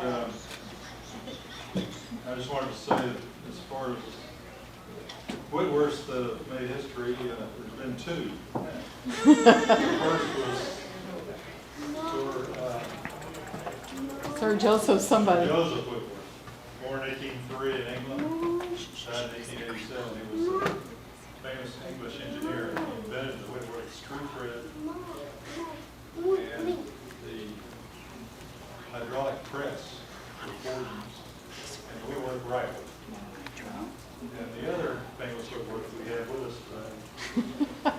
I just wanted to say that as far as Whitworth's made history, there's been two. The first was Sir Joseph somebody. Joseph Whitworth, born in 1803 in England, died in 1887. He was a famous English engineer. He invented the Whitworth screw thread and the hydraulic press for forgings and the Whitworth rifle. And the other famous Whitworth we have with us today,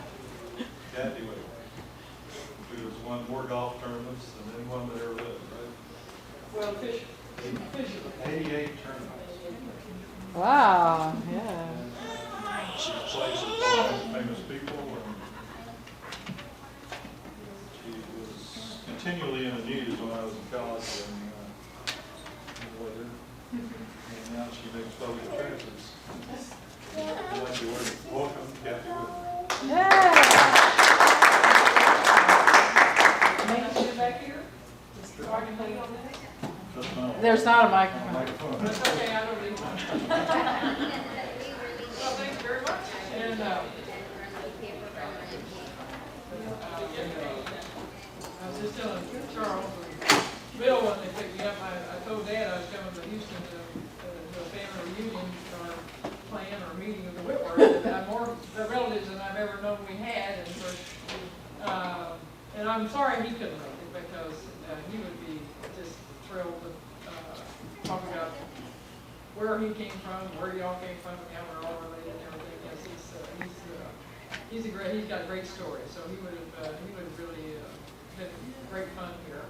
Kathy Whitworth, who has won more golf tournaments than anyone that ever lived, right? Well, Fisher. 88 tournaments. Wow, yeah. She plays with all kinds of famous people, and she was continually in the news when I was in college and later. And now she makes public appearances. I'd like to welcome Kathy Whitworth. Yeah. Make it sit back here, so I can play on this. There's not a microphone. That's okay, I don't need one. Well, thanks very much. And, I was just telling Charles and Bill when they picked me up, I told Dad I was coming to Houston to a family reunion or plan or meeting with the Whitworth. And I'm more the relatives than I've ever known we had. And I'm sorry he couldn't make it because he would be just thrilled to talk about where he came from, where y'all came from, and how we're all related and everything. Yes, he's got a great story. So he would have really been great fun here.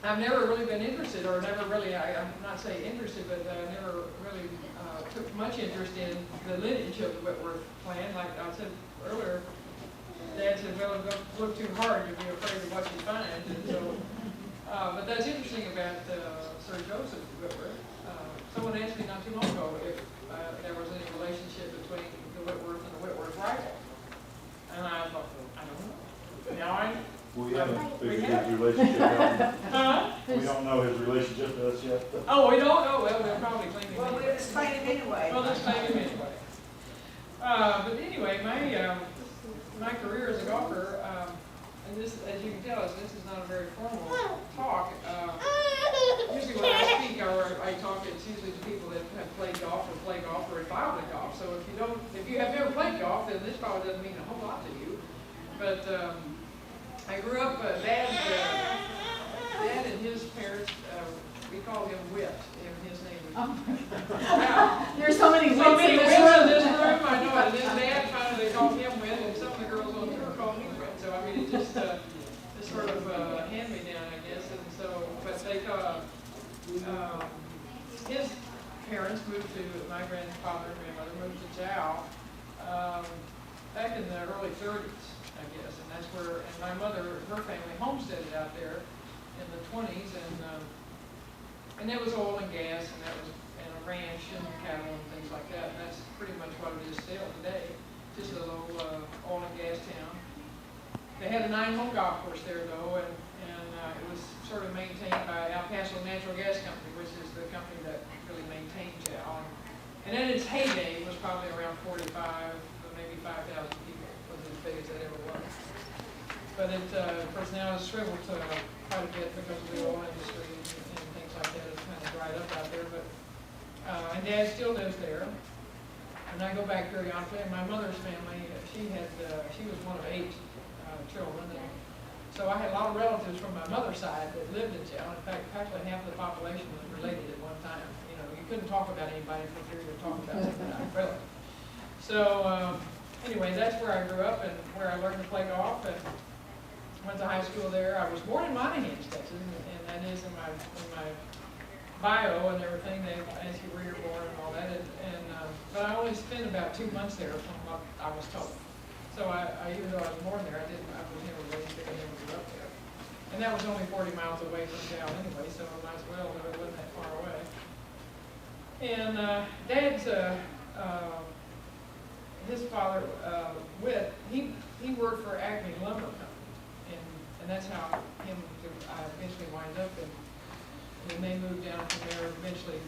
I've never really been interested, or never really, I'm not saying interested, but never really took much interest in the lineage of the Whitworth clan. Like I said earlier, Dad said, well, don't look too hard, you'll be afraid of what you find. And so, but that's interesting about Sir Joseph Whitworth. Someone asked me not too long ago if there was any relationship between the Whitworth and the Whitworth rifle. And I thought, I don't know. Now We haven't figured his relationship out. Huh? We don't know his relationship to us yet. Oh, we don't know? Well, we'll probably claim him. Well, anyway. we'll explain it anyway. Well, let's claim him anyway. But anyway, my career as a golfer, and this, as you can tell, this is not a very formal talk. Usually when I speak or I talk, it's usually to people that have played golf or play golf or involved in golf. So if you have never played golf, then this probably doesn't mean a whole lot to you. But I grew up, Dad and his parents, we called him Whit, and his name was. Wow. There's so many So wits many in Whits this in room. this room, I know, and then Dad finally called him Whit, and some of the girls on tour called me Whit. So I mean, it just sort of hand-me-down, I guess. And so, but they his parents moved to, my grandfather and grandmother moved to Chow back in the early 30s, I guess. And that's where, and my mother, her family homesteaded out there in the 20s, and it was oil and gas, and that was, and a ranch and cattle and things like that. And that's pretty much what it is still today, just a little oil and gas town. They had a 9-hole golf course there though, and it was sort of maintained by El Paso Natural Gas Company, which is the company that really maintained Chow. And in its heyday, it was probably around 45, maybe 5,000 people, was as big as it ever was. But it, of course, now it's shriveled to quite a bit because of the oil industry and things like that. It's kind of dried up out there. But and Dad still lives there. And I go back periodically. And my mother's family, she was one of 8 children. And so I had a lot of relatives from my mother's side that lived in Chow. In fact, practically half the population was related at one time. You know, you couldn't talk about anybody for fear you were talking about somebody relative. So anyway, that's where I grew up and where I learned to play golf. And went to high school there. I was born in Monahans, Texas, and that is in my bio and everything. They ask you where you're born and all that. But I only spent about 2 months there from what I was told. So even though I was born there, I was never raised there. I never grew up there. And that was only 40 miles away from town anyway, so I might as well, though it wasn't that far away. And Dad's, his father, Whit, he worked for Acme Lumber Company. And and that's how I eventually wind up in. And then they moved down from there eventually,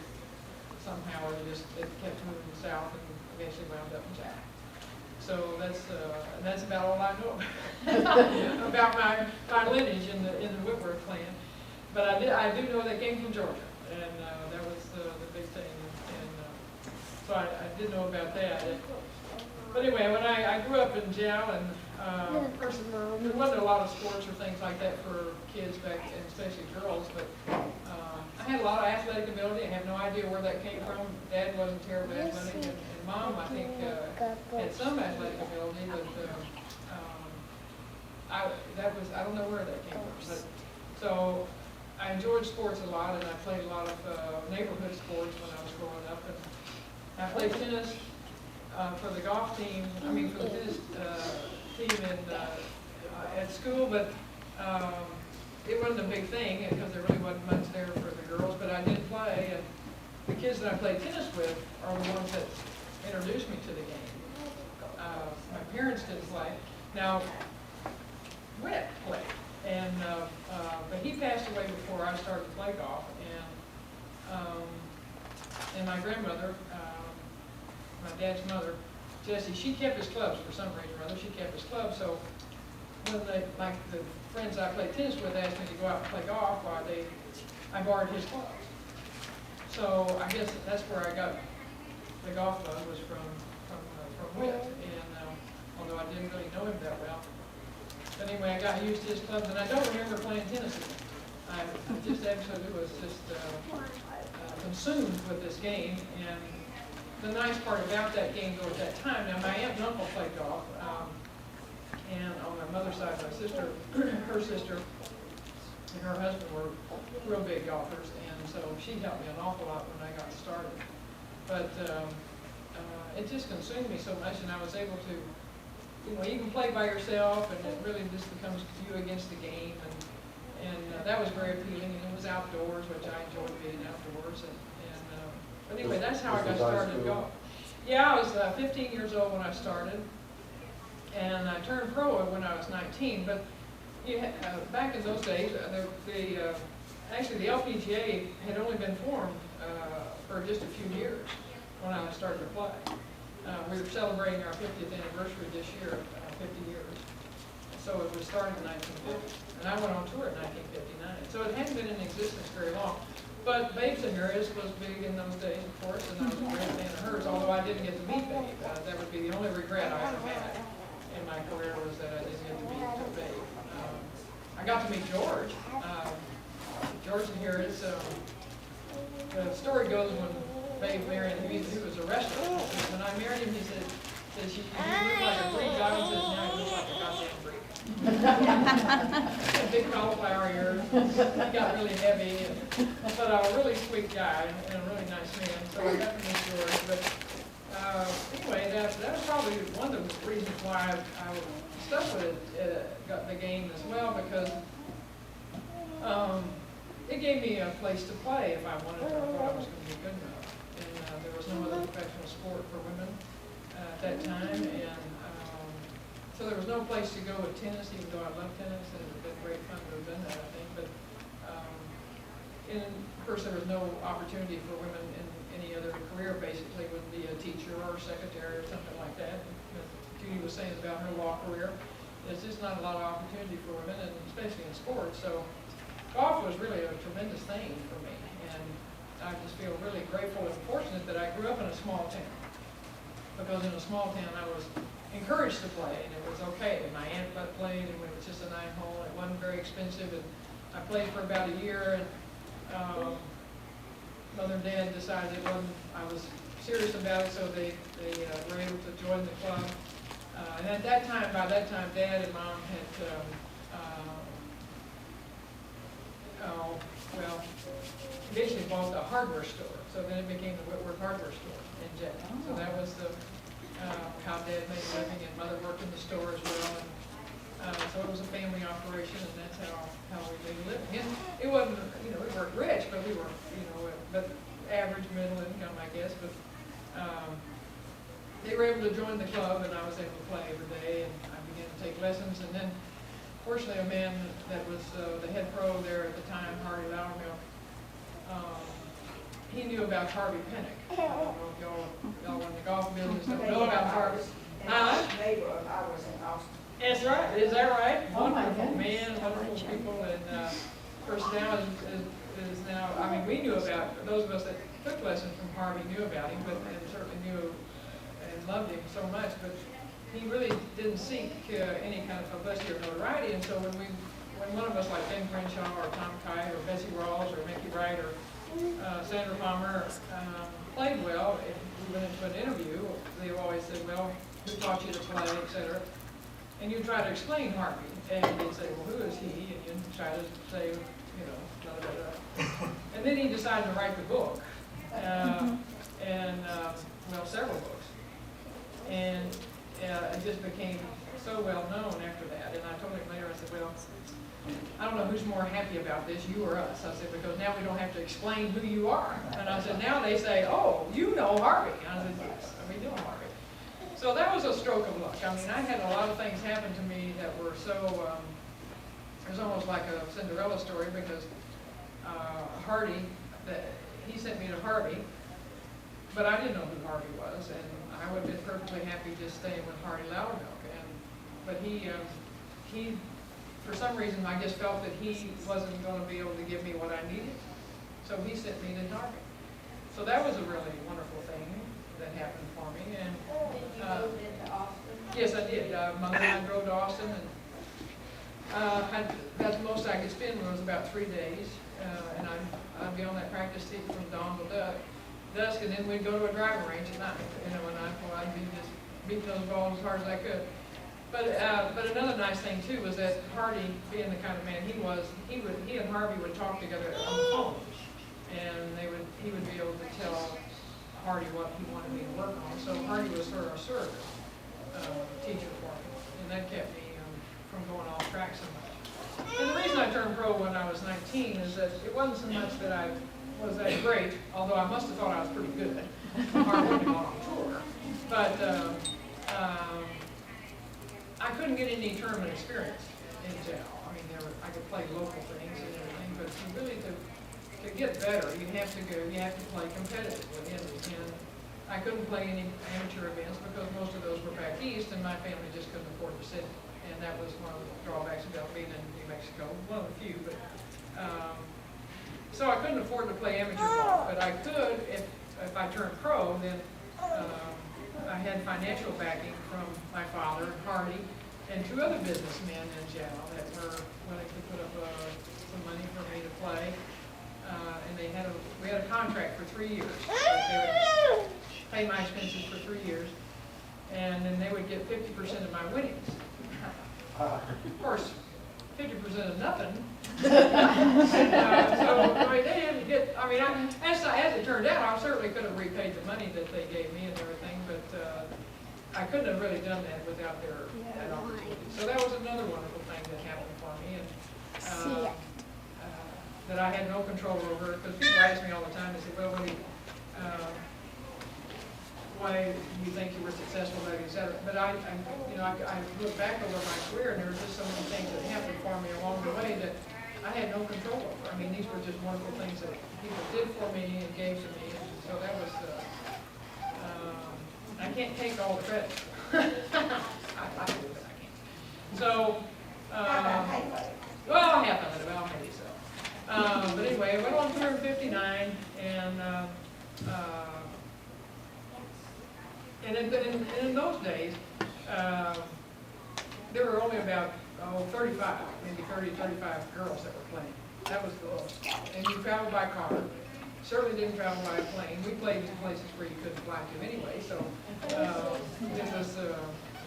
somehow it kept moving south and eventually wound up in Jack. So that's about all I know about my lineage in the Whitworth clan. But I do know they came from Georgia, and that was the big thing. And so I did know about that. But anyway, when I grew up in Jow, and of course there wasn't a lot of sports or things like that for kids back, and especially girls. But I had a lot of athletic ability. I have no idea where that came from. Dad wasn't terribly athletic, and Mom, I think, had some athletic ability, but I don't know where that came from. But, so I enjoyed sports a lot, and I played a lot of neighborhood sports when I was growing up. And I played tennis for the golf team. I mean, for the tennis team at school, but it wasn't a big thing because there really wasn't much there for the girls. But I did play, and the kids that I played tennis with are the ones that introduced me to the game. My parents didn't play. Now, Whit played, and but he passed away before I started to play golf. And my grandmother, my dad's mother, Jessie, she kept his clubs for some reason or other. She kept his clubs. So when the friends I played tennis with asked me to go out and play golf, I borrowed his clubs. So I guess that's where I got the golf club, was from Whit, and although I didn't really know him that well. But anyway, I got used to his clubs, and I don't remember playing tennis again. I just absolutely was just consumed with this game. And the nice part about that game, though, at that time, now my aunt and uncle played golf, and on my mother's side, my sister, her sister, and her husband were real big golfers, and so she helped me an awful lot when I got started. But it just consumed me so much, and I was able to, you can play by yourself, and it really just becomes you against the game, and that was very appealing, and it was outdoors, which I enjoyed being outdoors, but anyway, that's how I got started in golf. Yeah, I was 15 years old when I started, and I turned pro when I was 19, but back in those days, actually the LPGA had only been formed for just a few years when I started to play. We were celebrating our 50th anniversary this year, 50 years. So it was started in 1950, and I went on tour in 1959. So it hadn't been in existence very long. But Babe Seminarius was big in those days, of course, and I was a great fan of hers, although I didn't get to meet Babe. That would be the only regret I ever had in my career, was that I didn't get to meet Babe. I got to meet George. George and Harris, the story goes when Babe married him, he was a wrestler. When I married him, he said you look like a freak. I said, now he looks like a goddamn freak. Big cauliflower ears. He got really heavy, but a really sweet guy and a really nice man. So I got to meet George. But anyway, that was probably one of the reasons why I stuck with got the game as well, because it gave me a place to play if I wanted to, or thought I was going to be good enough. And there was no other professional sport for women at that time, and so there was no place to go with tennis, even though I love tennis, and it would have been great fun to have done that, I think. But and of course, there was no opportunity for women in any other career. Basically, would be a teacher or a secretary or something like that. Judy was saying about her law career, there's just not a lot of opportunity for women, and especially in sports. So golf was really a tremendous thing for me, and I just feel really grateful and fortunate that I grew up in a small town. Because in a small town, I was encouraged to play, and it was okay. And my aunt played, and it was just a 9-hole. It wasn't very expensive, and I played for about a year. And Mother and Dad decided I was serious about it, so they were able to join the club. And at that time, by that time, Dad and Mom had eventually bought a hardware store. So then it became the Whitworth hardware store in Jack. So that was how Dad made a living, and Mother worked in the store as well. And so it was a family operation, and that's how we made a living. And it wasn't, we weren't rich, but we were, but average middle income, I guess. But they were able to join the club, and I was able to play every day, and I began to take lessons. And then, of fortunately, a man that was the head pro there at the time, Hardy Loudermilk, he knew about Harvey Pinnock. I don't know if y'all in the golf business don't know about Harvey. Neighbor of ours in Austin. That's right. Is that right? Oh, my Wonderful goodness. man, wonderful people, and of course now is now. I mean, we knew about those of us that took lessons from Harvey knew about him, and certainly knew and loved him so much. But he really didn't seek any kind of publicity or notoriety, and so when one of us like Ben Crenshaw or Tom Kite or Bessie Rawls or Mickey Wright or Sandra Palmer played well, if we went into an interview, they always said, well, who taught you to play, et cetera. And you try to explain Harvey, and they'd say, well, who is he? And you try to say, you know, da, da, da. And then he decided to write the book, well, several books. And it just became so well known after that. And I told him later, I said, well, I don't know who's more happy about this, you or us. I said, because now we don't have to explain who you are. And I said, now they say, oh, you know Harvey. I said, yes, we know Harvey. So that was a stroke of luck. I mean, I had a lot of things happen to me that were so, it was almost like a Cinderella story, because Hardy, he sent me to Harvey, but I didn't know who Harvey was, and I would have been perfectly happy just staying with Hardy Loudermilk. But he, for some reason, I just felt that he wasn't going to be able to give me what I needed, so he sent me to Darby. So that was a really wonderful thing that happened for me. And Did you go into Austin? yes, I did. Mother and I drove to Austin, and that's the most I could spend was about 3 days. And I'd be on that practice tee from dawn till dusk, and then we'd go to a driving range at night. You know, and I'd be just beating those balls as hard as I could. But another nice thing too was that Hardy, being the kind of man he was, he and Harvey would talk together on the phone, and he would be able to tell Hardy what he wanted me to work on. So Hardy was sort of a surrogate teacher for me, and that kept me from going off track so much. And the reason I turned pro when I was 19 is that it wasn't so much that I was that great, although I must have thought I was pretty good. I wouldn't have gone on tour, but I couldn't get any tournament experience in jail. I mean, I could play local things and everything, but really to get better, you have to play competitively. And I couldn't play any amateur events because most of those were back east, and my family just couldn't afford to sit. And that was one of the drawbacks about being in New Mexico, one of the few. But so I couldn't afford to play amateur golf, but I could if I turned pro. Then I had financial backing from my father, Hardy, and 2 other businessmen in jail that were willing to put up some money for me to play. And we had a contract for 3 years. They would pay my expenses for 3 years, and then they would get 50% of my winnings. Of course, 50% of nothing. So I mean, they didn't get. I mean, as it turned out, I certainly could have repaid the money that they gave me and everything, but I couldn't have really done that without that opportunity. So that was another wonderful thing that happened for me, and that I had no control over. Because people ask me all the time, they say, "Well, why do you think you were successful, et cetera?" But I look back over my career, and there were just so many things that happened for me along the way that I had no control over. I mean, these were just wonderful things that people did for me and gave to me, and so that was. I can't take all the credit. I do, but I can't. So, well, half of it, well, maybe so. But anyway, I went on tour in '59, and in those days, there were only about 35, maybe 30, 35 girls that were playing. That was the lowest. And you traveled by car. Certainly didn't travel by plane. We played in places where you couldn't fly to anyway, so it was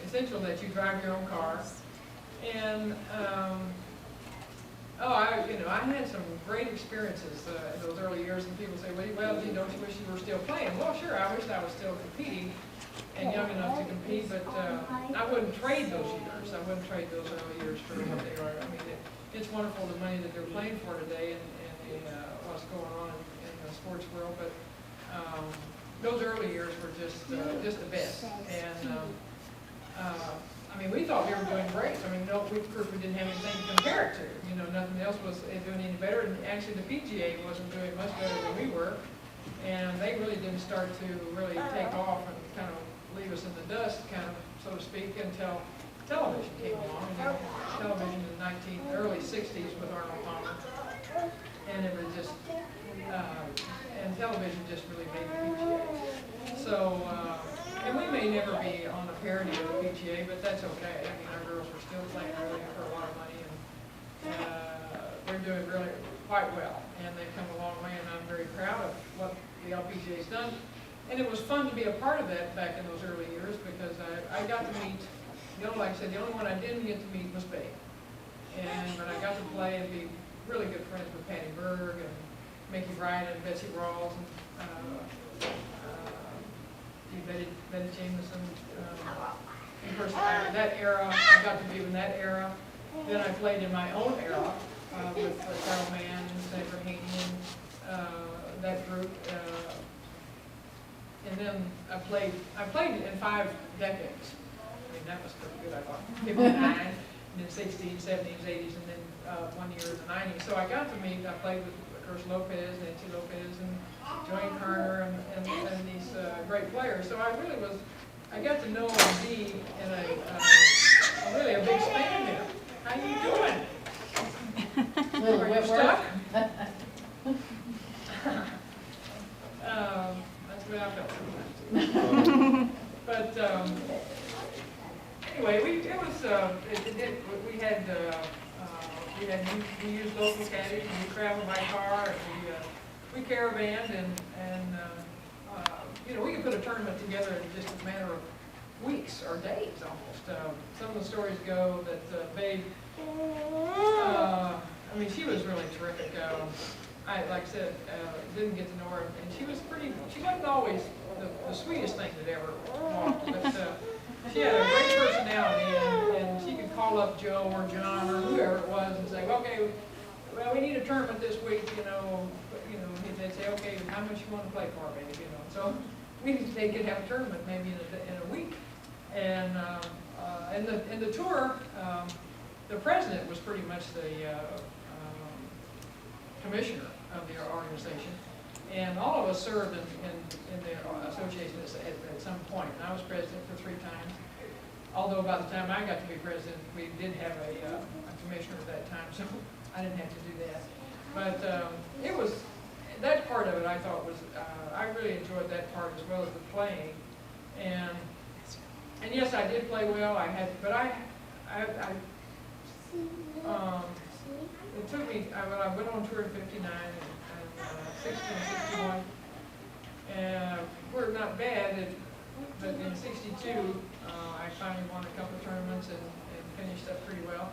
essential that you drive your own car. And I had some great experiences in those early years. And people say, "Well, gee, don't you wish you were still playing?" Well, sure, I wish I was still competing and young enough to compete, but I wouldn't trade those years. I wouldn't trade those early years for what they are. I mean, it's wonderful the money that they're playing for today and what's going on in the sports world, but those early years were just the best. And I mean, we thought we were doing great. I mean, no, we, of course, we didn't have anything to compare it to. You know, nothing else was doing any better. And actually, the PGA wasn't doing much better than we were. And they really didn't start to really take off and kind of leave us in the dust, kind of, so to speak, until television came along. And television in the early 60s with Arnold Palmer. And it was just, and television just really made the PGA. So, and we may never be on the parity of the PGA, but that's okay. I mean, our girls are still playing really for a lot of money, and they're doing really quite well. And they've come a long way, and I'm very proud of what the LPGA's done. And it was fun to be a part of that back in those early years because I got to meet, you know, like I said, the only one I didn't get to meet was Babe. But I got to play and be really good friends with Patty Berg and Mickey Wright and Betsy Rawls and Betty Jameson. Of course, that era, I got to be in that era. Then I played in my own era with Carol Mann and Sandra Haney and that group. And then I played in 5 decades. I mean, that was pretty good, I thought. 59, and then 60s, 70s, 80s, and then 1 year in the 90s. So I got to meet, I played with, of course, Lopez, Nancy Lopez, and Joanne Carter, and these great players. So I got to know and be in really a big span there. How you doing? Little Are you Whitworth. stuck? That's the way I felt sometimes. But anyway, we used local caddies, and we traveled by car, and we caravanned, and you know, we could put a tournament together in just a matter of weeks or days almost. Some of the stories go that Babe, I mean, she was really terrific. Like I said, didn't get to know her, and she wasn't always the sweetest thing that ever walked, but she had a great personality, and she could call up Joe or John or whoever it was and say, okay, well, we need a tournament this week, you know, they'd say, okay, how much you want to play for, baby, you know. So they could have a tournament maybe in a week. And the tour, the president was pretty much the commissioner of the organization. And all of us served in the association at some point. And I was president for 3 times. Although by the time I got to be president, we did have a commissioner at that time, so I didn't have to do that. But it was, that part of it I thought was, I really enjoyed that part as well as the playing. And yes, I did play well. It took me, I went on tour in 59 and 60 and 61. And we're not bad, but in 62, I finally won a couple of tournaments and finished up pretty well.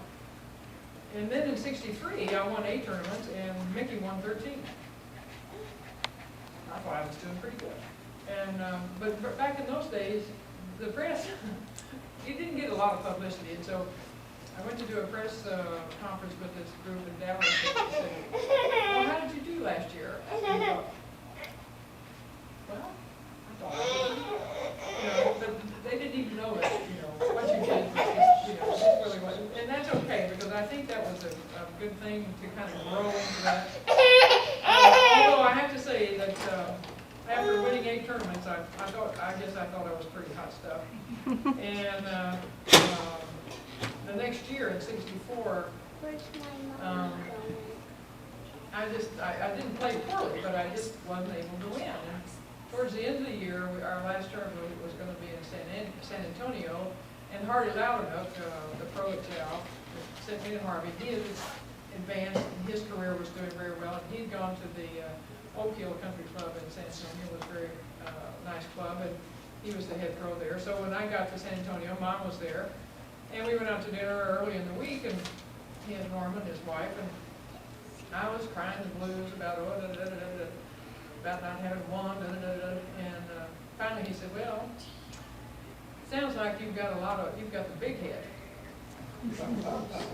And then in 63, I won 8 tournaments, and Mickey won 13. I thought I was doing pretty good. And but back in those days, the press, it didn't get a lot of publicity, and so I went to do a press conference with this group in Dallas, and they said, well, how did you do last year? And I thought, well, I thought I did pretty good. You know, but they didn't even know that, you know, what you did was just, you know, it really wasn't. And that's okay, because I think that was a good thing to kind of grow into that. Although I have to say that after winning 8 tournaments, I guess I thought I was pretty hot stuff. And the next year in 64, I didn't play poorly, but I just wasn't able to win. And towards the end of the year, our last tournament was going to be in San Antonio, and Hardy Loudernook, the pro at Cal, sent me to Harvey. He had advanced, and his career was doing very well, and he'd gone to the Oak Hill Country Club in San Antonio. It was a very nice club, and he was the head pro there. So when I got to San Antonio, Mom was there, and we went out to dinner early in the week, and he had Norman, his wife, and I was crying the blues about about not having won, and finally he said, well, sounds like you've got the big head.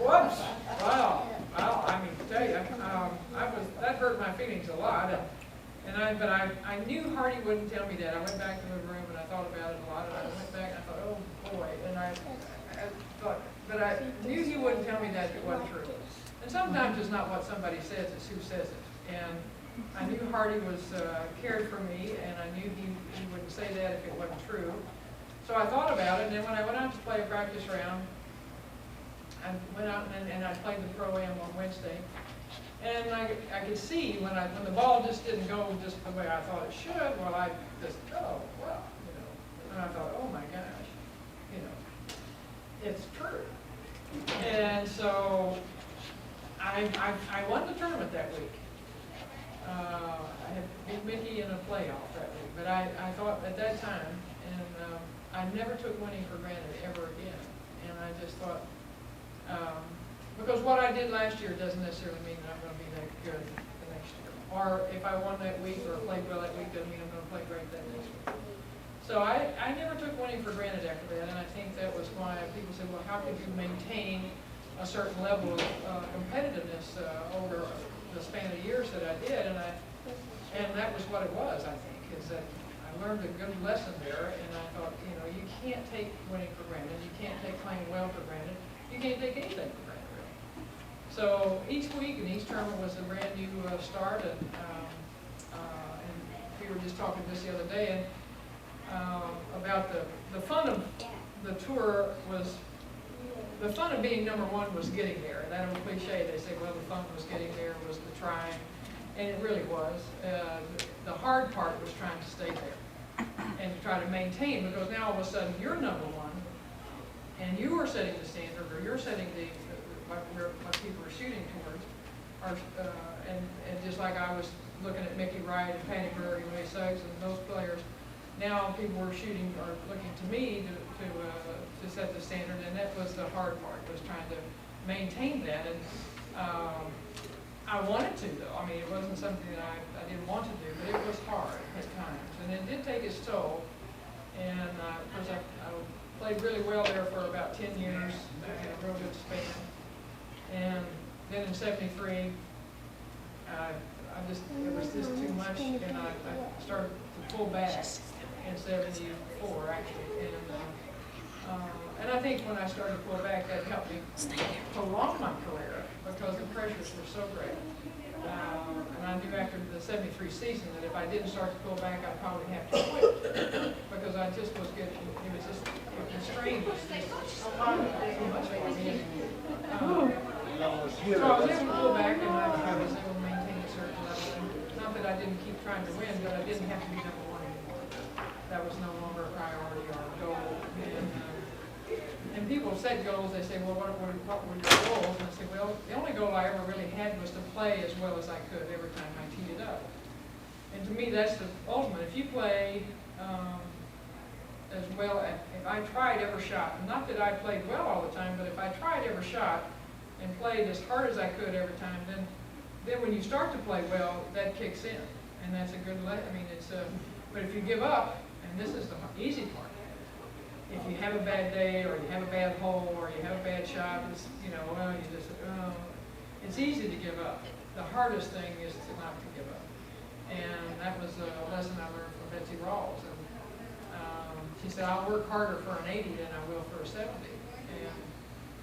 What? Wow. Well, I mean, to tell you, that hurt my feelings a lot, but I knew Hardy wouldn't tell me that. I went back to the room and I thought about it a lot, and I went back and I thought, oh boy, and thought, but I knew he wouldn't tell me that if it wasn't true. And sometimes it's not what somebody says, it's who says it. And I knew Hardy was cared for me, and I knew he wouldn't say that if it wasn't true. So I thought about it, and then when I went out to play a practice round, I went out and I played the Pro-Am on Wednesday. And I could see when the ball just didn't go just the way I thought it should, well, I just, oh, well, you know. And I thought, oh my gosh, you know, it's true. And so I won the tournament that week. I had beat Mickey in a playoff that week, but I thought at that time, and I never took winning for granted ever again. And I just thought, because what I did last year doesn't necessarily mean that I'm going to be that good the next year. Or if I won that week or played well that week doesn't mean I'm going to play great that next week. So I never took winning for granted after that, and I think that was why people said, well, how could you maintain a certain level of competitiveness over the span of years that I did, and that was what it was, I think, is that I learned a good lesson there, and I thought, you know, you can't take winning for granted, you can't take playing well for granted, you can't take anything for granted, really. So each week and each tournament was a brand new start, and we were just talking this the other day, and about the fun of the tour was, the fun of being number one was getting there. That old cliche, they say, well, the fun was getting there, was the trying, and it really was. The hard part was trying to stay there and try to maintain, because now all of a sudden you're number one, and you are setting the standard, or you're setting what people are shooting towards, and just like I was looking at Mickey Wright and Patty Bird and Ray Suggs and those players, now people were shooting or looking to me to set the standard, and that was the hard part, was trying to maintain that. And I wanted to, though. I mean, it wasn't something that I didn't want to do, but it was hard at times, and it did take its toll. And of course, I played really well there for about 10 years. I had a real good span. And then in '73, it was just too much, and I started to pull back in '74, actually. And I think when I started to pull back, that helped me prolong my career, because the pressures were so great. And I knew after the '73 season that if I didn't start to pull back, I'd probably have to quit, because I just was getting, the strain was just too much for me. So I was able to pull back, and I was able to maintain a certain level. Not that I didn't keep trying to win, but I didn't have to be number one anymore. That was no longer a priority or a goal. And people set goals, they say, well, what were your goals? And I say, well, the only goal I ever really had was to play as well as I could every time I teed it up. And to me, that's the ultimate. If you play as well, if I tried every shot, not that I played well all the time, but if I tried every shot and played as hard as I could every time, then when you start to play well, that kicks in. And that's a good, but if you give up, and this is the easy part, if you have a bad day, or you have a bad hole, or you have a bad shot, it's, it's easy to give up. The hardest thing is to not to give up. And that was a lesson I learned from Betsy Rawls. And she said, I'll work harder for an 80 than I will for a 70.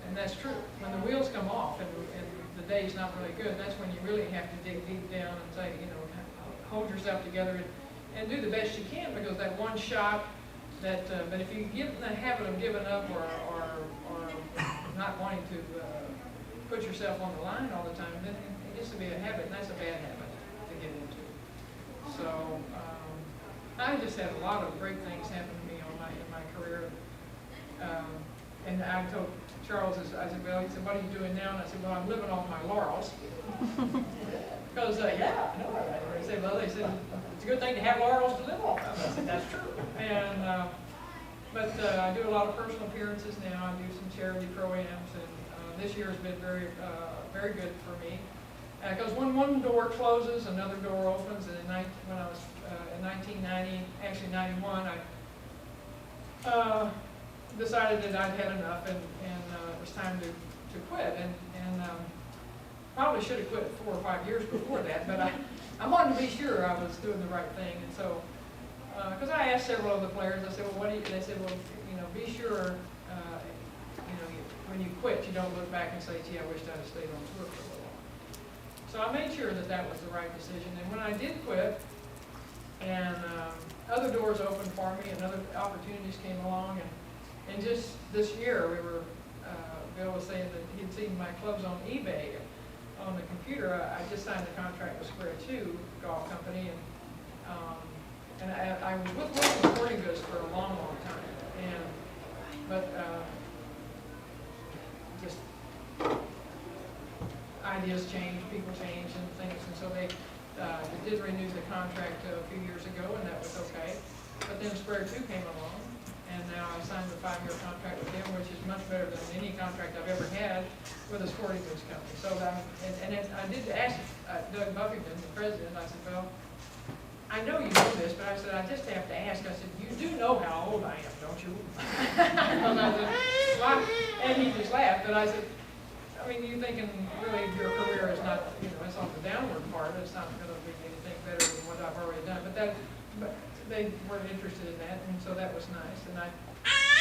And that's true. When the wheels come off and the day's not really good, that's when you really have to dig deep down and say, hold yourself together and do the best you can, because that one shot, but if you get in the habit of giving up or not wanting to put yourself on the line all the time, then it gets to be a habit, and that's a bad habit to get into. So I just had a lot of great things happen to me in my career. And I told Charles, I said, well, he said, what are you doing now? And I said, well, I'm living off my laurels. Because, yeah, I know that. They said, well, it's a good thing to have laurels to live off of. I said, that's true. And, but I do a lot of personal appearances now. I do some charity pro-ams, and this year has been very, very good for me. Because when one door closes, another door opens. And when I was in 1990, actually 91, I decided that I'd had enough, and it was time to quit. And probably should have quit 4 or 5 years before that, but I wanted to be sure I was doing the right thing. And so, because I asked several of the players, I said, well, what do you, they said, well, be sure, when you quit, you don't look back and say, gee, I wished I'd have stayed on tour for a little longer. So I made sure that that was the right decision, and when I did quit, and other doors opened for me, and other opportunities came along, and just this year, Bill was saying that he'd seen my clubs on eBay on the computer. I just signed a contract with Square 2 Golf Company, and I was with Wilson Sporting Goods for a long, long time, but just ideas change, people change, and things, and so they did renew the contract a few years ago, and that was okay. But then Square 2 came along, and now I signed a 5-year contract with them, which is much better than any contract I've ever had with a sporting goods company. So I did ask Doug Buffington, the president. I said, well, I know you do this, but I said, I just have to ask. I said, you do know how old I am, don't you? Because I said, well, and he just laughed. But I said, I mean, you thinking really your career is not, it's on the downward part. It's not going to be anything better than what I've already done. But they weren't interested in that, and so that was nice. And so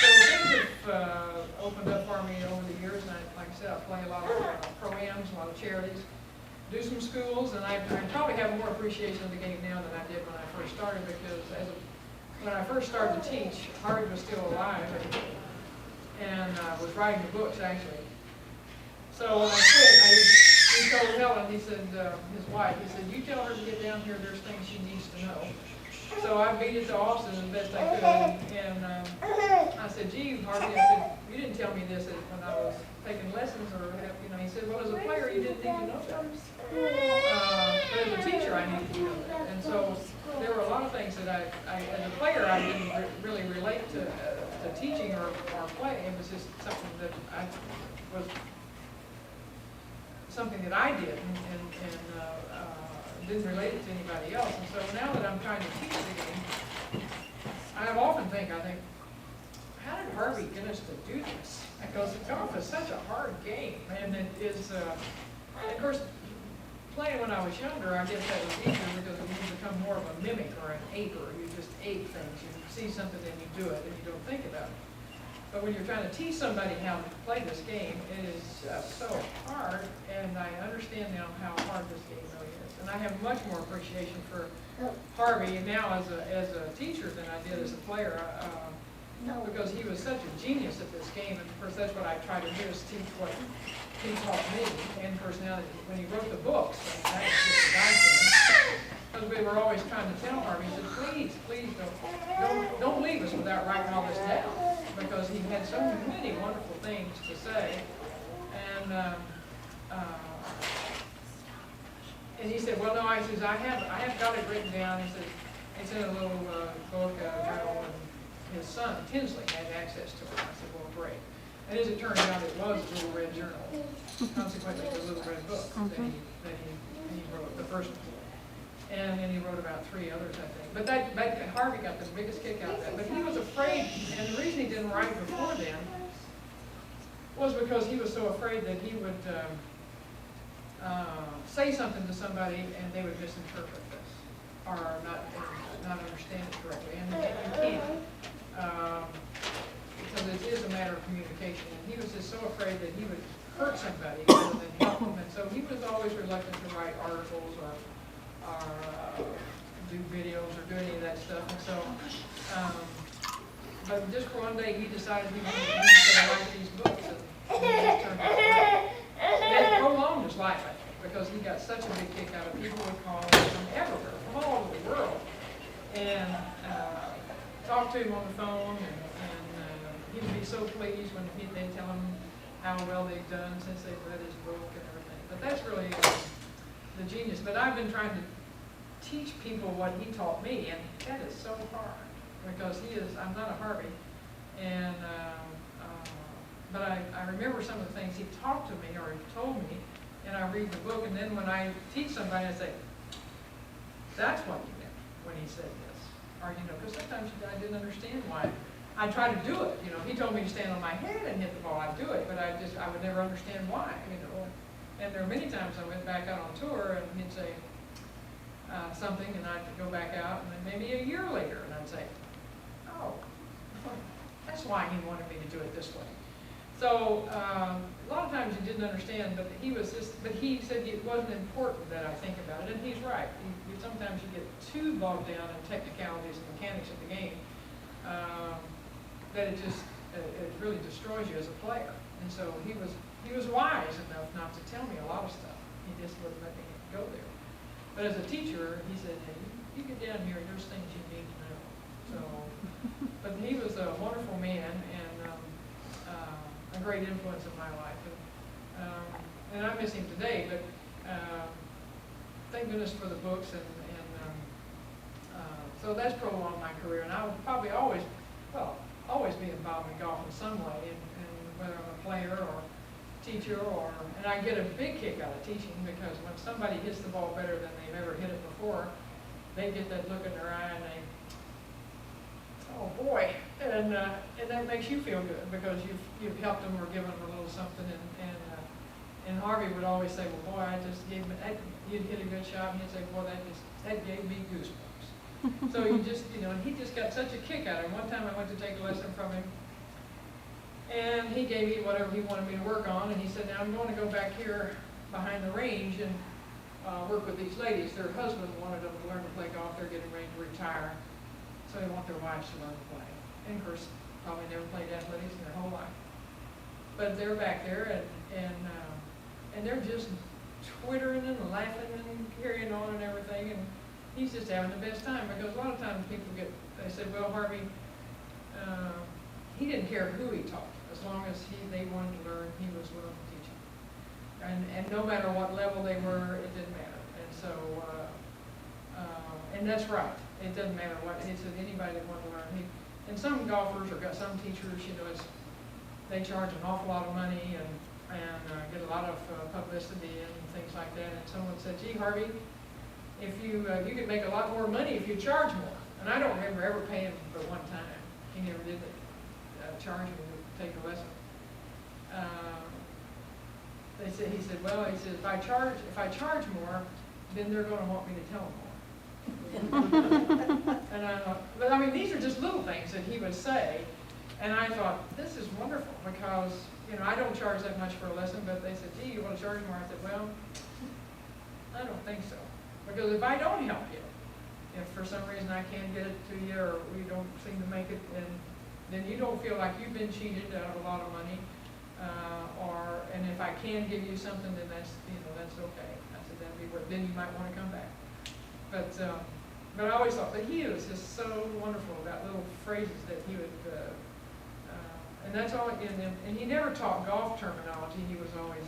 things have opened up for me over the years. And like I said, I play a lot of pro-ams, a lot of charities, do some schools, and I probably have more appreciation of the game now than I did when I first started, because when I first started to teach, Harvey was still alive and was writing the books, actually. So when I quit, he told Helen, he said, his wife, he said, you tell her to get down here, there's things she needs to know. So I beat it to Austin as best I could, and I said, gee, Harvey, I said, you didn't tell me this when I was taking lessons, or, he said, well, as a player, you didn't need to know that. But as a teacher, I needed to know that. And so there were a lot of things that as a player, I didn't really relate to teaching or play. It was just something that I did, and didn't relate it to anybody else. And so now that I'm trying to teach the game, I often think, how did Harvey get us to do this? Because golf is such a hard game, and it is, of course, playing when I was younger, I guess that was easier because you become more of a mimic or an aper. You just ape things. You see something and you do it, and you don't think about it. But when you're trying to teach somebody how to play this game, it is just so hard, and I understand now how hard this game really is. And I have much more appreciation for Harvey now as a teacher than I did as a player, because he was such a genius at this game. And of course, that's what I try to do, is teach what he taught me. And of course, now that when he wrote the books, that was just a godsend. Because we were always trying to tell Harvey, he said, please don't leave us without writing all this down, because he had so many wonderful things to say. And he said, well, no, I have got it written down. He said, it's in a little book, journal, and his son, Tinsley, had access to it. I said, well, great. And as it turned out, it was a Little Red Journal. Consequently, the Little Red Book that he wrote, the first one. And then he wrote about 3 others, I think. But Harvey got the biggest kick out of that. But he was afraid, and the reason he didn't write before then was because he was so afraid that he would say something to somebody and they would misinterpret this, or not understand it correctly. And you can't, because it is a matter of communication. And he was just so afraid that he would hurt somebody rather than help them. And so he was always reluctant to write articles or do videos or do any of that stuff. And so, but just for one day, he decided he wanted to write these books, and it turned out great. It prolonged his life, I think, because he got such a big kick out of people would call him from everywhere, from all over the world, and talk to him on the phone, and he would be so pleased when they'd tell him how well they've done since they've read his book and everything. But that's really the genius. But I've been trying to teach people what he taught me, and that is so hard, because I'm not a Harvey, and but I remember some of the things he talked to me or he told me, and I read the book, and then when I teach somebody, I say, that's what he meant when he said this, or because sometimes I didn't understand why. I try to do it, he told me to stand on my head and hit the ball, I'd do it, but I would never understand why, And there are many times I went back out on tour, and he'd say something, and I'd go back out, and then maybe a year later, and I'd say, oh, that's why he wanted me to do it this way. So, a lot of times he didn't understand, but he said it wasn't important that I think about it, and he's right. Sometimes you get too bogged down in technicalities and mechanics of the game, that it really destroys you as a player. And so he was wise enough not to tell me a lot of stuff. He just wouldn't let me go there. But as a teacher, he said, hey, you get down here, there's things you need to know. So, but he was a wonderful man and a great influence in my life. And I miss him today, but thank goodness for the books so that's prolonged my career. And I will probably always be involved in golf in some way, and whether I'm a player or teacher and I get a big kick out of teaching, because when somebody hits the ball better than they've ever hit it before, they get that look in their eye and they, oh boy, and that makes you feel good because you've helped them or given them a little something. And Harvey would always say, well, boy, I just gave him that. You'd hit a good shot, and he'd say, well, that gave me goosebumps. So and he just got such a kick out of it. One time I went to take a lesson from him, and he gave me whatever he wanted me to work on, and he said, now I'm going to go back here behind the range and work with these ladies. Their husband wanted them to learn to play golf. They're getting ready to retire, so they want their wives to learn to play. And of course, probably never played athletics in their whole life. But they're back there, and they're just twittering and laughing and carrying on and everything, and he's just having the best time, because a lot of times people they said, well, Harvey, he didn't care who he taught. As long as they wanted to learn, he was willing to teach them. And no matter what level they were, it didn't matter. And so, and that's right. It doesn't matter what. He said anybody that wanted to learn. And some golfers or some teachers, they charge an awful lot of money and get a lot of publicity and things like that. And someone said, gee, Harvey, if you could make a lot more money if you charge more. And I don't remember ever paying for one time. He never did charge me to take a lesson. He said, if I charge more, then they're going to want me to tell them more. And I thought, but I mean, these are just little things that he would say, and I thought, this is wonderful, because I don't charge that much for a lesson. But they said, gee, you want to charge more? I said, well, I don't think so, because if I don't help you, if for some reason I can't get it to you, or we don't seem to make it, then you don't feel like you've been cheated out of a lot of money, and if I can give you something, then that's okay. I said that'd be worth. Then you might want to come back. But I always thought that he was just so wonderful about little phrases that he would, and that's all. And he never taught golf terminology. He was always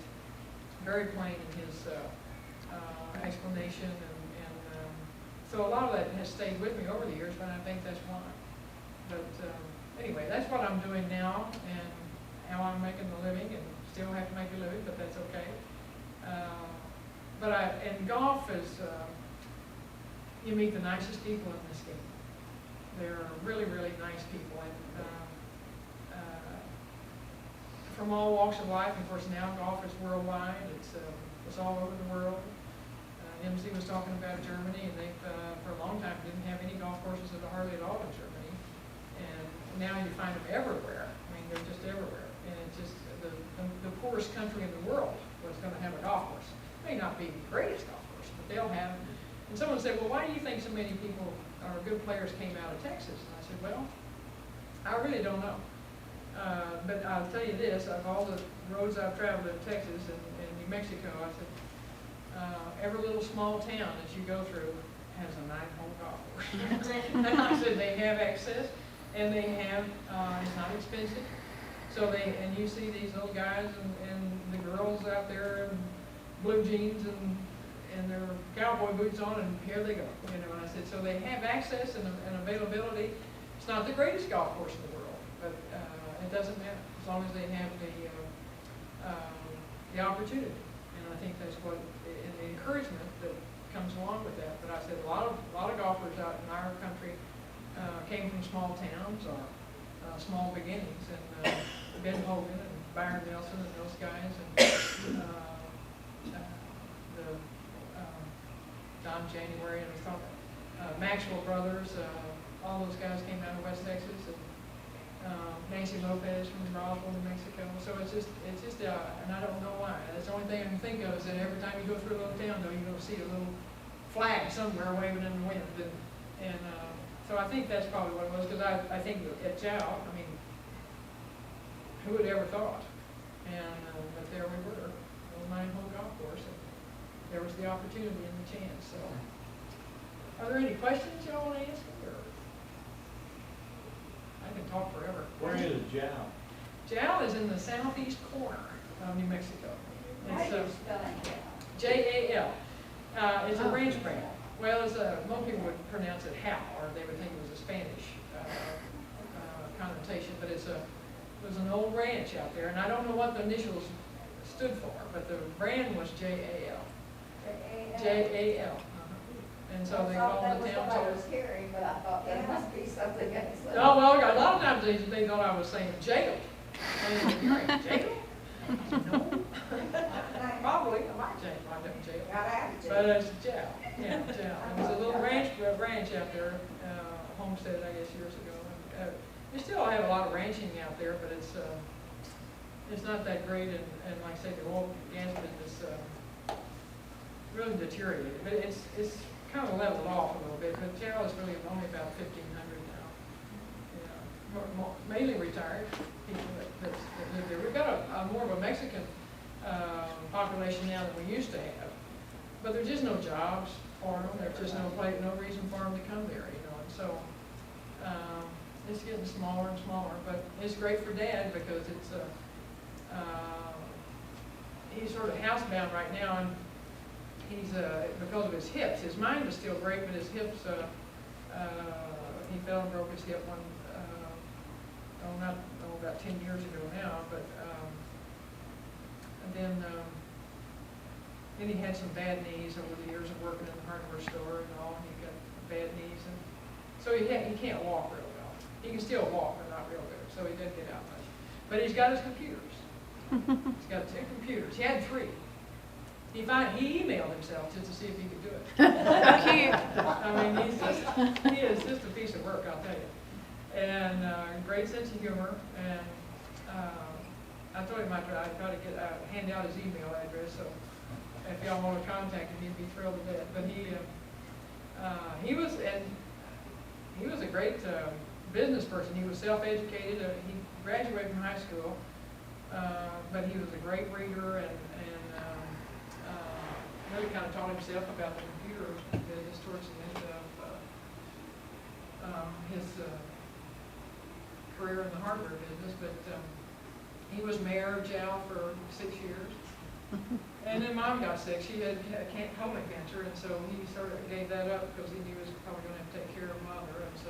very plain in his explanation, and so a lot of that has stayed with me over the years, but I think that's why. But anyway, that's what I'm doing now, and how I'm making a living, and still have to make a living, but that's okay. And golf is, you meet the nicest people in this game. They're really, really nice people, and from all walks of life. Of course, now golf is worldwide. It's all over the world. MC was talking about Germany, and they for a long time didn't have any golf courses hardly at all in Germany, and now you find them everywhere. I mean, they're just everywhere, and it's just the poorest country in the world was going to have a golf course. It may not be the greatest golf course, but they'll have. And someone said, well, why do you think so many people or good players came out of Texas? And I said, well, I really don't know. But I'll tell you this, of all the roads I've traveled in Texas and New Mexico, I said, every little small town that you go through has a 9-hole golf course. And I said, they have access, and they have, it's not expensive. So and you see these little guys and the girls out there in blue jeans and their cowboy boots on, and here they go. And I said, so they have access and availability. It's not the greatest golf course in the world, but it doesn't matter as long as they have the opportunity. And I think that's what, and the encouragement that comes along with that. But I said a lot of golfers out in our country came from small towns or small beginnings, and Ben Hogan and Byron Nelson and those guys, and Don January, and Maxwell Brothers, all those guys came out of West Texas, Nancy Lopez from Roswell, New Mexico. So it's just, and I don't know why. That's the only thing I can think of is that every time you go through a little town, though, you're going to see a little flag somewhere waving in the wind. And so I think that's probably what it was, because I think at Jow, I mean, who would ever thought? And, but there we were, on my home golf course, and there was the opportunity and the chance, so. Are there any questions y'all want to ask me, or? I can talk forever. Where is Jow? Jow is in the southeast corner of New Mexico. How It's do you spell it? J-A-L. It's a ranch brand. Well, most people would pronounce it Hal, or they would think it was a Spanish connotation, but it was an old ranch out there, and I don't know what the initials stood for, but the brand was J-A-L. J-A-L. And so they called That the was town. what I was hearing, but I thought that must be something else. Oh, well, a lot of times they thought I was saying jail. And you're in jail? No. Probably, I might wind up in jail. Got out of But jail. it's jail, yeah, jail. It was a little ranch out there, homestead, I guess, years ago. We still have a lot of ranching out there, but it's not that great, and like I say, the oil gas business really deteriorated. But it's kind of leveled off a little bit, but jail is really only about 1,500 now. Yeah, mainly retired people that live there. We've got a more of a Mexican population now than we used to have, but there's just no jobs for them. There's just no reason for them to come there, you know. And so it's getting smaller and smaller, but it's great for Dad because it's he's sort of housebound right now, and he's because of his hips. His mind is still great, but his hips. He fell and broke his hip about 10 years ago now, but and then he had some bad knees over the years of working in the hardware store and all, and he got bad knees, and so he can't walk real well. He can still walk, but not real good, so he doesn't get out much. But he's got his computers. He's got 2 computers. He had 3. He emailed himself just to see if he could do it. Cute. I mean, he is just a piece of work, I'll tell you. And great sense of humor. And I told him I'd try to hand out his email address, so if y'all want to contact him, he'd be thrilled to death. But he was a great business person. He was self-educated. He graduated from high school, but he was a great reader and really kind of taught himself about the computer business towards the end of his career in the hardware business. But he was mayor of Jow for 6 years. And then Mom got sick. She had colon cancer, and so he sort of gave that up because he knew he was probably going to have to take care of Mother. And so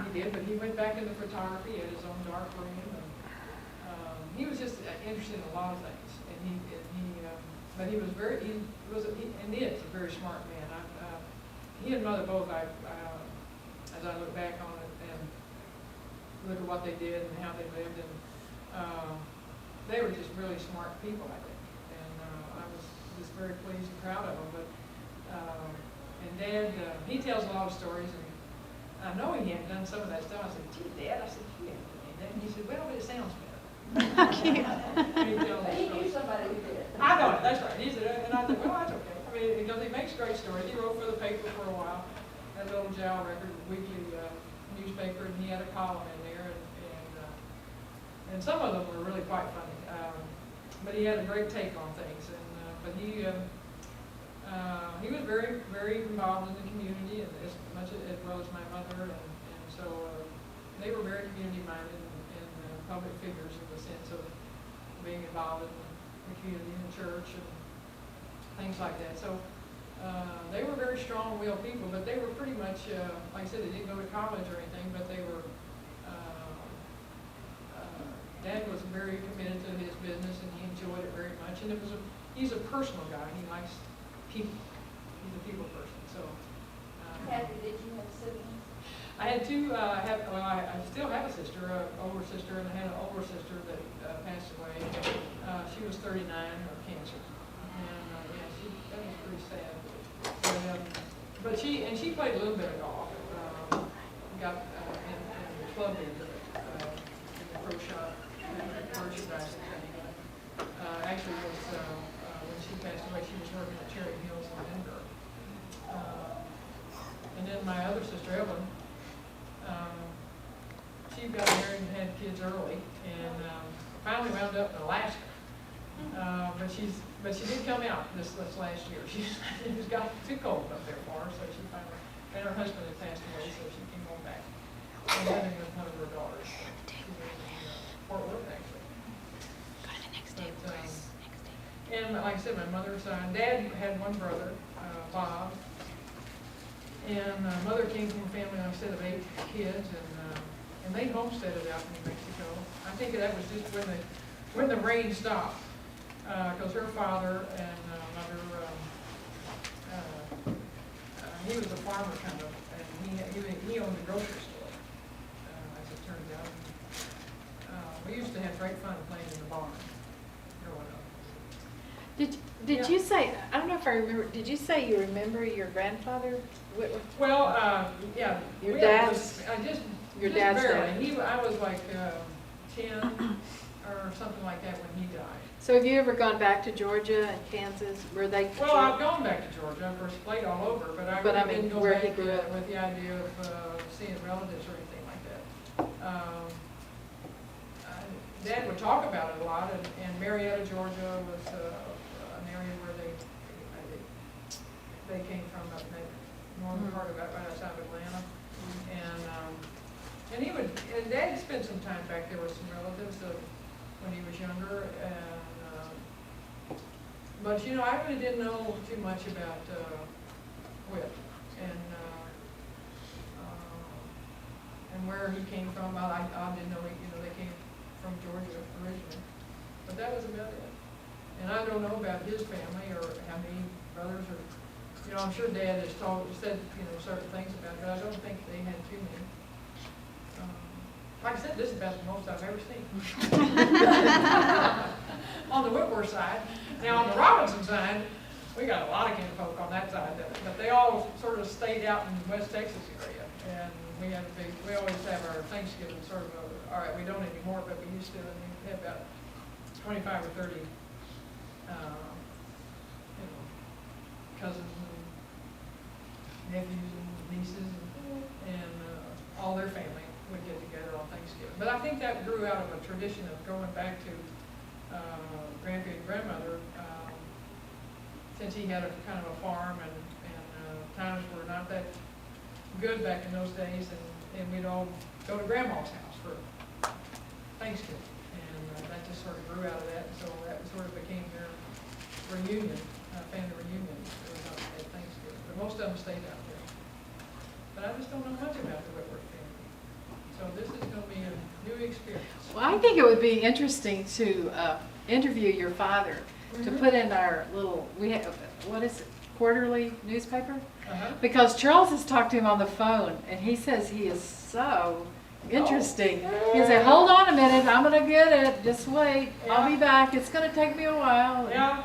he did, but he went back into photography. He had his own dark room, and he was just interested in a lot of things. But he was and is a very smart man. He and Mother both, as I look back on it and look at what they did and how they lived, and they were just really smart people, I think. And I was just very pleased and proud of them. But and Dad, he tells a lot of stories, and I know he hadn't done some of that stuff. I said, "Gee, Dad," I said, "You haven't done anything." And he said, "Well, but it sounds better." Cute. He knew somebody who did. I know it, that's right. He said, and I said, well, that's okay. I mean, because he makes great stories. He wrote for the paper for a while, that little Jow Record, weekly newspaper, and he had a column in there, and some of them were really quite funny. But he had a great take on things, and but he was very, very involved in the community, and as well as my mother, and so they were very community-minded and public figures in the sense of being involved in the community and the church and things like that. So they were very strong-willed people, but they were pretty much, like I said, they didn't go to college or anything, but they were, Dad was very committed to his business, and he enjoyed it very much. And he's a personal guy. He likes people. He's a people person. So. Kathy, did you have siblings? I had 2. I still have a sister, an older sister, and I had an older sister that passed away. She was 39 of cancer, and that was pretty sad. But she played a little bit of golf. Got in the club into it. pro shop, merchandising thing. Actually, was when she passed away, she was working at Cherry Hills in Denver. And then my other sister, Evelyn, she got married and had kids early, and finally wound up in Alaska. But she did come out this last year. It was got too cold up there for her, so she finally, and her husband had passed away, so she came home back. And living with one of her daughters. She lives in Fort Worth, actually. Go to the next day, But, Chris. Next day. And like I said, my mother's side, Dad had one brother, Bob. And mother came from a family, like I said, of 8 kids, and they homesteaded out in New Mexico. I think that was just when the rain stopped, because her father and mother, he was a farmer kind of, and he owned a grocery store, as it turned out. We used to have great fun playing in the barn growing up. Did you say, I don't know if I remember, did you say you remember your grandfather, Whitworth? Well, yeah. Your we dad's- I just your just dad's barely. dad. I was like 10 or something like that when he died. So have you ever gone back to Georgia and Kansas? Were they? Well, I've gone back to Georgia. I've first played all over, but I But I really mean, didn't go where back he grew up. with the idea of seeing relatives or anything like that. Dad would talk about it a lot, and Marietta, Georgia was an area where they came from up in the northern part of it, right outside of Atlanta. And he would, and Dad spent some time back there with some relatives when he was younger, but you know, I really didn't know too much about Whit and where he came from. I didn't know, they came from Georgia originally, but that was about it. And I don't know about his family or how many brothers or, I'm sure Dad has said, certain things about it, but I don't think they had too many. Like I said, this is about the most I've ever seen. On the Whitworth side. Now, on the Robinson side, we got a lot of kinfolk on that side, but they all sort of stayed out in the West Texas area. And we always have our Thanksgiving sort of, all right, we don't anymore, but we used to, and we had about 25 or 30, cousins and nephews and nieces and all their family would get together on Thanksgiving. But I think that grew out of a tradition of going back to grandpa and grandmother, since he had a kind of a farm and times were not that good back in those days, and we'd all go to grandma's house for Thanksgiving. And that just sort of grew out of that, and so that sort of became their reunion, family reunion at Thanksgiving. But most of them stayed out there. But I just don't know much about the Whitworth family. So this is going to be a new experience. Well, I think it would be interesting to interview your father, to put in our little, what is it, quarterly newspaper? Because Charles has talked to him on the phone, and he says he is so interesting. He said, hold on a minute, I'm going to get it, just wait, I'll be back, it's going to take me a while. Yeah.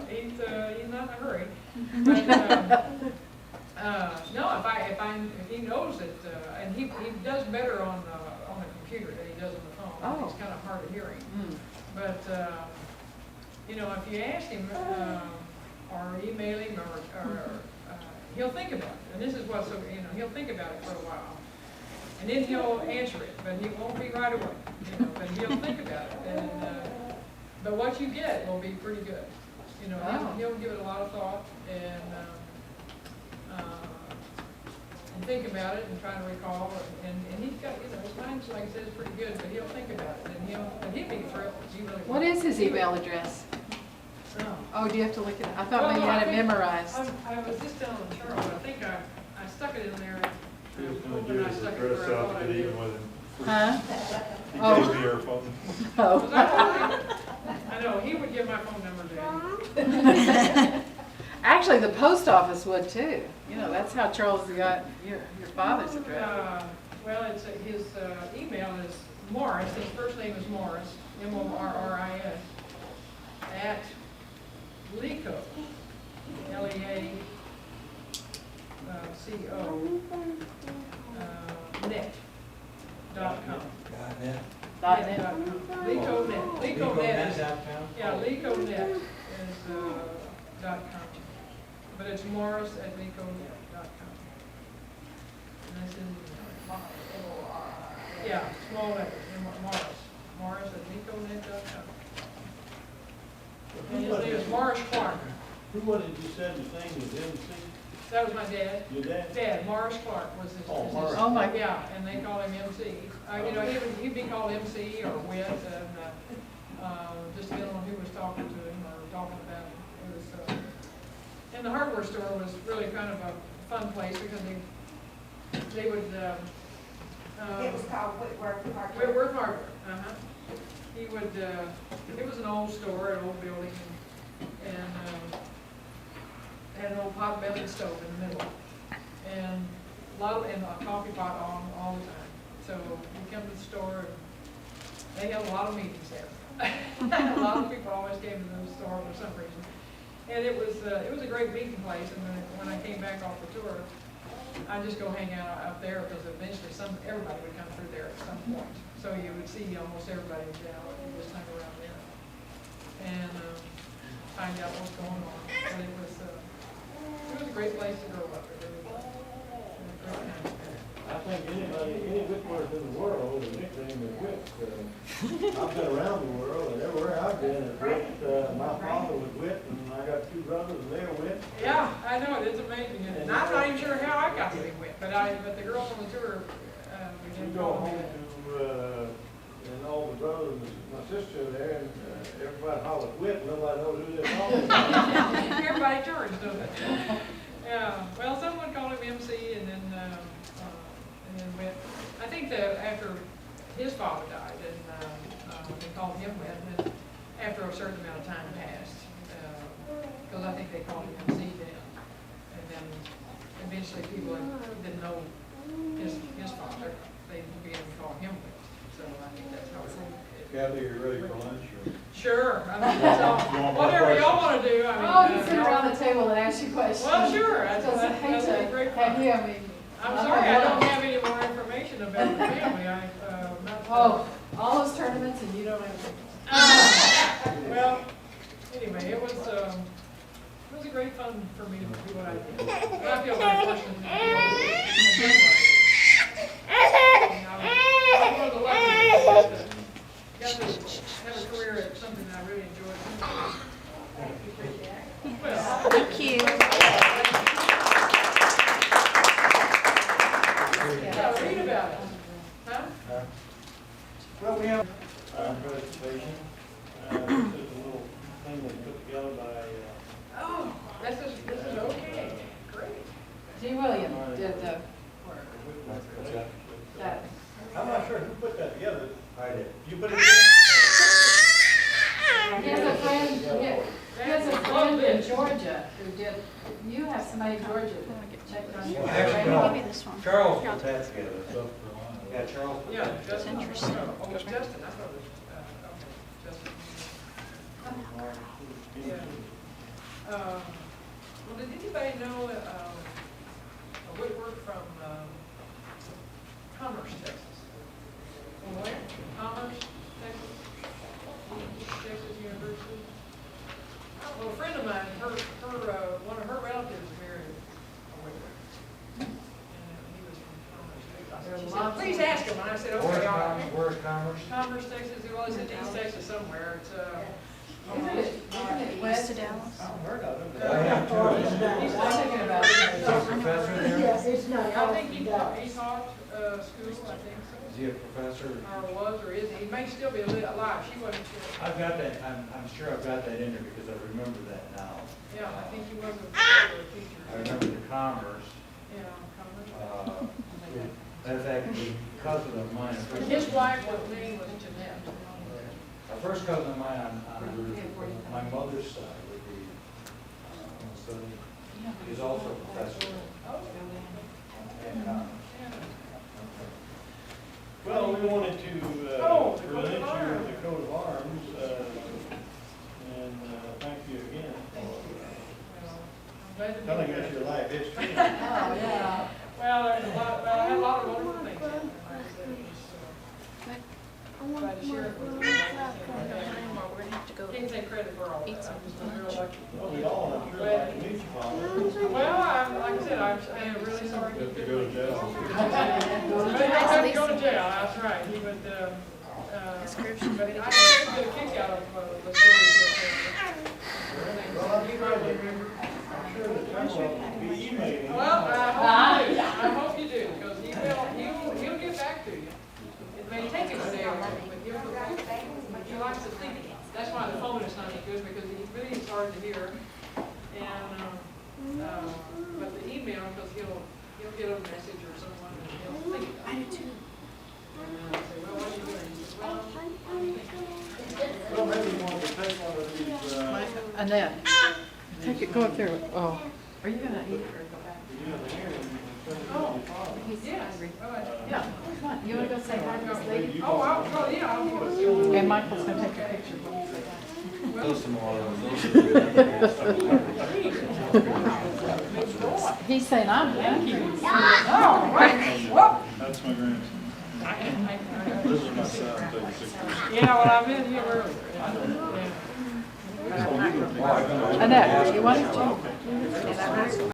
He's not in a hurry. But, no, if he knows it, and he does better on the computer than he does on the phone. Oh. He's kind of hard of hearing. But if you ask him or email him or he'll think about it. And this is what's so he'll think about it for a while, and then he'll answer it, but he won't be right away. But he'll think about it, and but what you get will be pretty good. He'll give it a lot of thought and think about it and try to recall. And he's got his mind's, like I said, is pretty good, but he'll think about it and he'll be thrilled. He really What will. is his email address? Oh, do you have to look it up? I thought Well, maybe no, you had I it think- memorized. I was just telling Charles, I think I stuck it in there. He was hoping going to I give us stuck a it dress where I out thought to I get did. even with him. Huh? He Oh. gave me our phone. Was I Oh. talking? I know, he would give my phone number to him. Actually, the post office would too. That's how Charles got your father's address. Well, his email is Morris, his first name is Morris, M-O-R-R-I-S, at LEACO, L-E-A-C-O, net.com. .net. LecoNet. LecoNet is, yeah, LecoNet is, .com. But it's morris@leconet.com. And that's in, yeah, small letters, morris@leconet.com. And his name is Morris Clark. Who was it you said the thing was MC? That was my dad. Your dad? Dad, Morris Clark was his. Oh, was his- Morris. Oh, my. Yeah, and they call him MC. You know, he'd be called MC or Wit, and, just depending on who was talking to him or talking about him. It was, and the hardware store was really kind of a fun place because they would, It was called Whitworth Family. Whitworth Hardware, He would, it was an old store, an old building, and had an old pot belly stove in the middle. And and a coffee pot on all the time. So you come to the store, and they had a lot of meetings there. A lot of people always came to the store for some reason. And it was a great meeting place, and then when I came back off the tour, I'd just go hang out there, because eventually everybody would come through there at some point. So you would see almost everybody in town, and just hang around there. And find out what's going on. But it was a great place to grow up. It really was. And a great time. I think any Whitworth in the world, the nickname is Whit. I've been around the world, and everywhere I've been is Whit. My father was Whit, and I got two brothers, and they're Whit. Yeah, I know, it is amazing. And I'm not even sure how I got to be Whit, but the girls on the tour, we We didn't go call home me to, and all the brothers and my sister there, and everybody hollers Whit, nobody knows who they're talking about. that. Everybody turns, doesn't it? Yeah, well, someone called him MC, and then Whit. I think that after his father died, and they called him Whit, and then after a certain amount of time passed, because I think they called him MC then, and then eventually people that didn't know his father, they began to call him Whit. So I think that's how it Kathy, you ready for lunch? Or? Sure, I mean, that's all, whatever y'all want to do, I mean. Oh, you sit around the table and ask you questions. Well, sure, that's Because I hate that'd be great to have fun. you, I mean. I'm sorry, I don't have any more information about the family, Oh, all those tournaments and you don't have. Well, anyway, it was a great fun for me to do what I did. And I feel very fortunate to be able to do it. I'm one of the lucky ones that got to have a career at something that I really enjoyed. Well, Thank you. yeah, read about it. Huh? Well, we have our presentation. This is a little thing that put together by, Oh, this is okay. Great. G. William did the work. That. I'm not sure who put that together. I did. You put it together? He has a friend, he has a friend in Georgia who did, you have somebody in Georgia that checked on you. Well, actually, no. Give me this one. Charles put that together. South Carolina. Yeah, Charles put Yeah, that Justin. together. interesting. Oh, it's Justin, I thought it was, okay, Justin. Yeah. Well, did anybody know, Whitworth from, Commerce, Texas? From where? Commerce, Texas? Texas University? Well, a friend of mine, one of her relatives married a Whitworth. And he was from Commerce. She said, please ask him, and I said, okay, all right. Where's Commerce? Commerce, Texas, well, it's in East Texas somewhere, it's, Isn't it west of Dallas? I haven't heard of it. I have two of them. He's I'm thinking about it. Is he a professor there? Yes, it's not. I think he taught, school, I think so. Is he a professor? Or was, or is, he may still be alive, she wasn't sure. I've got that, I'm sure I've got that in there because I remember that now. Yeah, I think he was a professor or teacher. I remember the Commerce. Yeah, Commerce. That's actually a cousin of mine. And his wife, was name was Jeanette. A first cousin of mine on my mother's side would be, is also a professor Oh, at Commerce. yeah. Well, we wanted to Oh, the coat of present you arms. with the coat of arms, and thank you again Well, I'm glad to for be telling here. us your life history. Oh, yeah. Well, there's a lot, I had a lot of wonderful things. Glad to sheriff was. Can't take credit for all that. I'm just real lucky. Well, we all, I'm sure, like to meet your father. Well, like I said, I am really sorry. You have to go to jail. But he don't have to go to jail, that's right. He would, but I get a kick out of the stories that Well, I'm sure that, I'm sure that John will be emailing. well, I hope you do, because he'll get back to you. It may take him a day or two, but he likes to think. That's why the phone is not any good, because he really is hard to hear. And, but the email, because he'll get a message or someone and he'll think. I do too. And say, well, what are you doing? He says, well, I'm thinking. Well, maybe you want to take one of these, Annette, take it, go up there. Oh, are you gonna eat or go back? you know, the hearing, and send it to Oh. your father. He's Yes. hungry. All right. Yeah, come on, you wanna go say hi to this lady? Oh, yeah, of course. And Michael's gonna take a picture when you say hi. Those tomorrow, He's saying, I'm hungry. Oh, right. Whoop. That's my grandson. This is my son, 36. Yeah, well, I've been here earlier. Yeah. Annette, you want to?